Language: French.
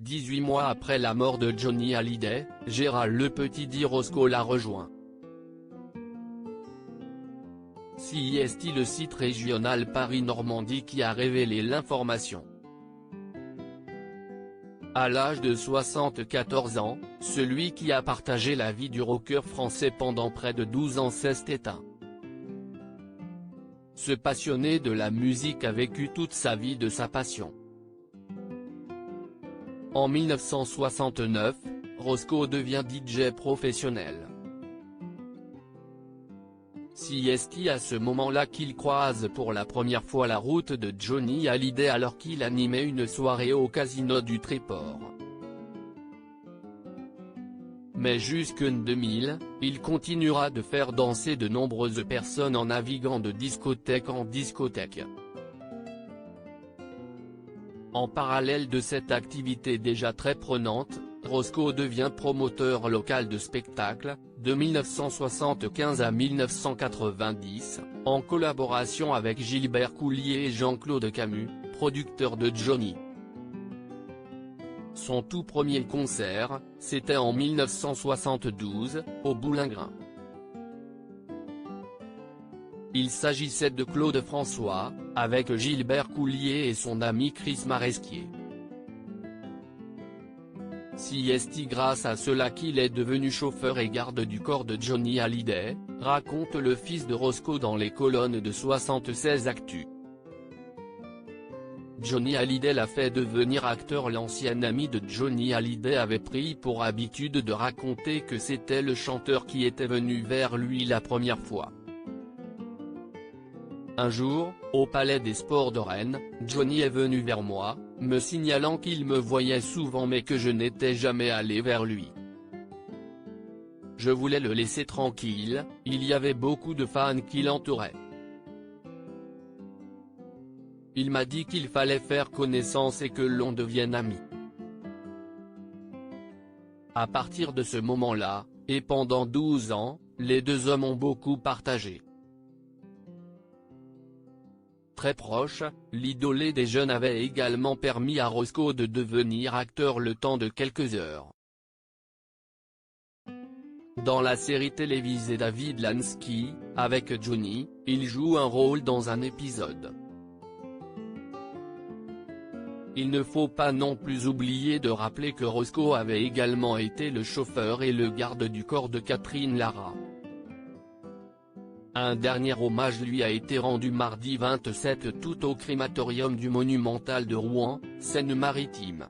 18 mois après la mort de Johnny Hallyday, Gérald le Petit dit Roscoe l'a rejoint. CIST, le site régional Paris-Normandie qui a révélé l'information. À l'âge de 74 ans, celui qui a partagé la vie du rocker français pendant près de 12 ans s'est éteint. Ce passionné de la musique a vécu toute sa vie de sa passion. En 1969, Roscoe devient DJ professionnel. C'est à ce moment-là qu'il croise pour la première fois la route de Johnny Hallyday alors qu'il animait une soirée au casino du Tréport. Mais jusqu'en 2000, il continuera de faire danser de nombreuses personnes en naviguant de discothèque en discothèque. En parallèle de cette activité déjà très prenante, Roscoe devient promoteur local de spectacles, de 1975 à 1990, en collaboration avec Gilbert Coulier et Jean-Claude Camus, producteurs de Johnny. Son tout premier concert, c'était en 1972, au Boulingrin. Il s'agissait de Claude François, avec Gilbert Coulier et son ami Chris Maresquier. C'est grâce à cela qu'il est devenu chauffeur et garde du corps de Johnny Hallyday, raconte le fils de Roscoe dans les colonnes de 76 Actu. Johnny Hallyday l'a fait devenir acteur. L'ancien ami de Johnny Hallyday avait pris pour habitude de raconter que c'était le chanteur qui était venu vers lui la première fois. Un jour, au Palais des Sports de Rennes, Johnny est venu vers moi, me signalant qu'il me voyait souvent mais que je n'étais jamais allé vers lui. Je voulais le laisser tranquille, il y avait beaucoup de fans qui l'entouraient. Il m'a dit qu'il fallait faire connaissance et que l'on devienne amis. À partir de ce moment-là, et pendant 12 ans, les deux hommes ont beaucoup partagé. Très proche, l'idolé des jeunes avait également permis à Roscoe de devenir acteur le temps de quelques heures. Dans la série télévisée David Lansky, avec Johnny, il joue un rôle dans un épisode. Il ne faut pas non plus oublier de rappeler que Roscoe avait également été le chauffeur et le garde du corps de Catherine Lara. Un dernier hommage lui a été rendu mardi 27 août au crématorium du Monumental de Rouen, Seine-Maritime.